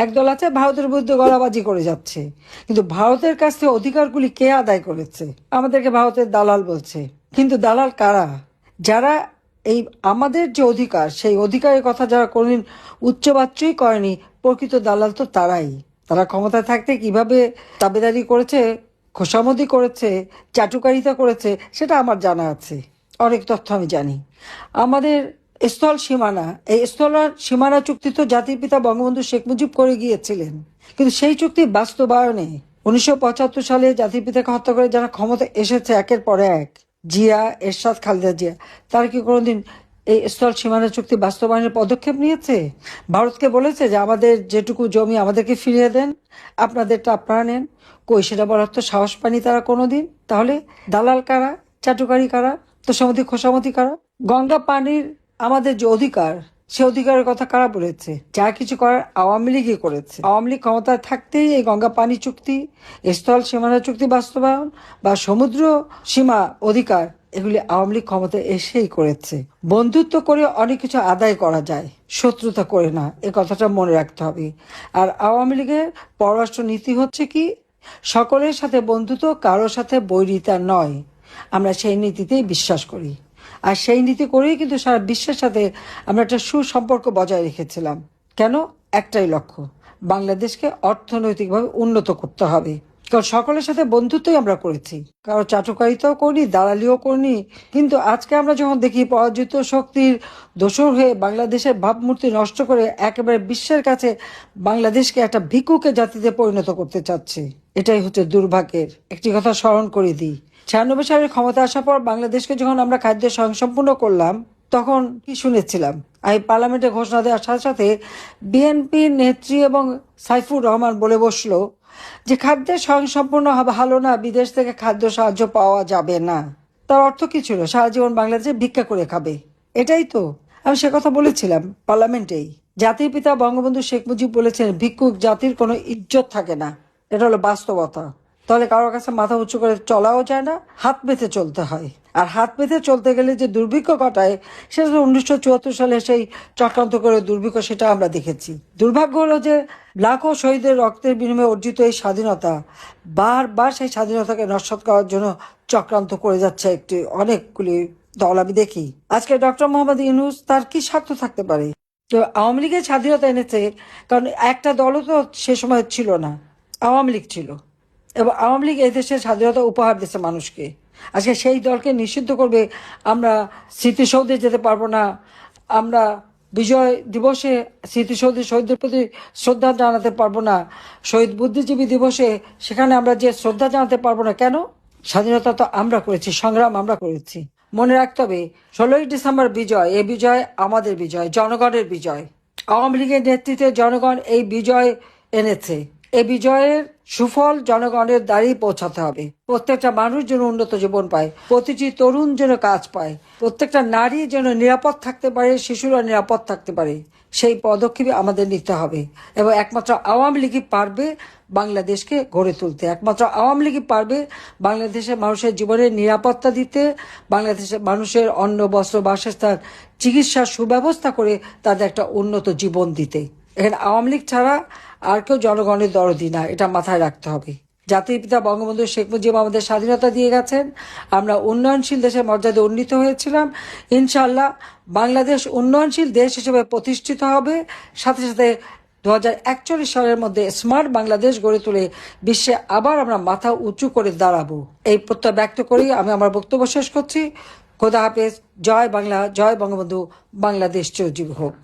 একদল আছে ভারতের বিরুদ্ধে গলাবাজি করে যাচ্ছে, কিন্তু ভারতের কাছ থেকে অধিকারগুলি কে আদায় করেছে? আমাদেরকে ভারতের দালাল বলছে, কিন্তু দালাল কারা? যারা এই আমাদের যে অধিকার, সেই অধিকারের কথা যারা কোনোদিন উচ্চবাচ্যই করেনি, প্রকৃত দালাল তো তারাই। তারা ক্ষমতায় থাকতে কিভাবে দাবেদারি করেছে, খোসামদি করেছে, চাটুকারিতা করেছে, সেটা আমার জানা আছে। অনেক তথ্য আমি জানি। আমাদের স্থল সীমানা, এই স্থল সীমানা চুক্তি তো জাতির পিতা বঙ্গবন্ধু শেখ মুজিব করে গিয়েছিলেন, কিন্তু সেই চুক্তি বাস্তবায়নে 1975 সালে জাতির পিতাকে হত্যা করে যারা ক্ষমতা এসেছে একের পর এক, জিয়া, এরশাদ, খালেদা জিয়া, তারা কি কোনোদিন এই স্থল সীমানা চুক্তি বাস্তবায়নের পদক্ষেপ নিয়েছে? ভারতকে বলেছে যে আমাদের যেটুকু জমি আমাদেরকে ফিরিয়ে দেন, আপনাদেরটা আপনারা নেন? কই সেটা বলার তো সাহস পায়নি তারা কোনোদিন। তাহলে দালাল কারা, চাটুকারি কারা, তোষামতি খোসামতি কারা? গঙ্গা পানির আমাদের যে অধিকার, সে অধিকারের কথা কারা বলেছে? যা কিছু করার আওয়ামী লীগই করেছে। আওয়ামী লীগ ক্ষমতায় থাকতেই এই গঙ্গা পানি চুক্তি, স্থল সীমানা চুক্তি বাস্তবায়ন বা সমুদ্র সীমা অধিকার, এগুলি আওয়ামী লীগ ক্ষমতায় এসেই করেছে। বন্ধুত্ব করে অনেক কিছু আদায় করা যায়, শত্রুতা করে না, এ কথাটা মনে রাখতে হবে। আর আওয়ামী লীগের পররাষ্ট্র নীতি হচ্ছে কি, সকলের সাথে বন্ধুত্ব, কারোর সাথে বৈরিতা নয়। আমরা সেই নীতিতেই বিশ্বাস করি, আর সেই নীতি করেই কিন্তু সারা বিশ্বের সাথে আমরা একটা সুসম্পর্ক বজায় রেখেছিলাম। কেন? একটাই লক্ষ্য, বাংলাদেশকে অর্থনৈতিকভাবে উন্নত করতে হবে। কারণ সকলের সাথে বন্ধুত্বই আমরা করেছি, কারো চাটুকারিতাও করিনি, দালালিও করিনি। কিন্তু আজকে আমরা যখন দেখি পরাজিত শক্তির দোসর হয়ে বাংলাদেশের ভাবমূর্তি নষ্ট করে একেবারে বিশ্বের কাছে বাংলাদেশকে একটা ভিক্ষুকে জাতিতে পরিণত করতে চাচ্ছে, এটাই হচ্ছে দুর্ভাগ্যের। একটি কথা স্মরণ করে দিই, 96 সালের ক্ষমতা আসার পর বাংলাদেশকে যখন আমরা খাদ্য স্বয়ংসম্পূর্ণ করলাম, তখন কি শুনেছিলাম? আমি পার্লামেন্টে ঘোষণা দেওয়ার সাথে সাথে বিএনপি নেত্রী এবং সাইফুর রহমান বলে বসলো যে খাদ্যের স্বয়ংসম্পূর্ণ হবে ভালো না, বিদেশ থেকে খাদ্য সাহায্য পাওয়া যাবে না। তার অর্থ কি ছিল? সারা জীবন বাংলাদেশে ভিক্ষা করে খাবে, এটাই তো। আমি সে কথা বলেছিলাম পার্লামেন্টেই। জাতির পিতা বঙ্গবন্ধু শেখ মুজিব বলেছেন, ভিক্ষুক জাতির কোনো ইজ্জত থাকে না। এটা হলো বাস্তবতা। তাহলে কারোর কাছে মাথা উঁচু করে চলাও যায় না, হাত পেতে চলতে হয়। আর হাত পেতে চলতে গেলে যে দুর্ভিক্ষ ঘটায়, সেটা তো 1974 সালে সেই চক্রান্ত করে দুর্ভিক্ষ, সেটা আমরা দেখেছি। দুর্ভাগ্য হলো যে লাখো শহীদের রক্তের বিনিময়ে অর্জিত এই স্বাধীনতা বারবার সেই স্বাধীনতাকে নস্যাৎ করার জন্য চক্রান্ত করে যাচ্ছে একটি অনেকগুলি দল আমি দেখি। আজকে ডক্টর মোহাম্মদ ইউনূস, তার কি স্বার্থ থাকতে পারে? তো আওয়ামী লীগের স্বাধীনতা এনেছে, কারণ একটা দলও তো সে সময় ছিল না, আওয়ামী লীগ ছিল, এবং আওয়ামী লীগ এই দেশের স্বাধীনতা উপহার দিচ্ছে মানুষকে। আজকে সেই দলকে নিষিদ্ধ করবে, আমরা স্মৃতিসৌধে যেতে পারবো না, আমরা বিজয় দিবসে স্মৃতিসৌধে শহীদদের প্রতি শ্রদ্ধা জানাতে পারবো না, শহীদ বুদ্ধিজীবী দিবসে সেখানে আমরা যে শ্রদ্ধা জানাতে পারবো না। কেন? স্বাধীনতা তো আমরা করেছি, সংগ্রাম আমরা করেছি। মনে রাখতে হবে, 16ই ডিসেম্বর বিজয়, এই বিজয় আমাদের বিজয়, জনগণের বিজয়। আওয়ামী লীগের নেতৃত্বে জনগণ এই বিজয় এনেছে। এই বিজয়ের সুফল জনগণের দ্বারেই পৌঁছাতে হবে। প্রত্যেকটা মানুষ যেন উন্নত জীবন পায়, প্রতিটি তরুণ যেন কাজ পায়, প্রত্যেকটা নারী যেন নিরাপদ থাকতে পারে, শিশুরা নিরাপদ থাকতে পারে, সেই পদক্ষেপই আমাদের নিতে হবে। এবং একমাত্র আওয়ামী লীগই পারবে বাংলাদেশকে গড়ে তুলতে, একমাত্র আওয়ামী লীগই পারবে বাংলাদেশের মানুষের জীবনের নিরাপত্তা দিতে, বাংলাদেশের মানুষের অন্ন, বস্ত্র, বাসস্থান, চিকিৎসার সুব্যবস্থা করে তাদের একটা উন্নত জীবন দিতে। এখানে আওয়ামী লীগ ছাড়া আর কেউ জনগণের দরদি না, এটা মাথায় রাখতে হবে। জাতির পিতা বঙ্গবন্ধু শেখ মুজিব আমাদের স্বাধীনতা দিয়ে গেছেন, আমরা উন্নয়নশীল দেশের মর্যাদা উন্নীত হয়েছিলাম। ইনশাআল্লাহ বাংলাদেশ উন্নয়নশীল দেশ হিসেবে প্রতিষ্ঠিত হবে। সাথে সাথে 2041 সালের মধ্যে স্মার্ট বাংলাদেশ গড়ে তুলে বিশ্বে আবার আমরা মাথা উঁচু করে দাঁড়াবো, এই প্রত্যয় ব্যক্ত করেই আমি আমার বক্তব্য শেষ করছি। খোদা হাফেজ। জয় বাংলা, জয় বঙ্গবন্ধু। বাংলাদেশ চিরজীবী হোক।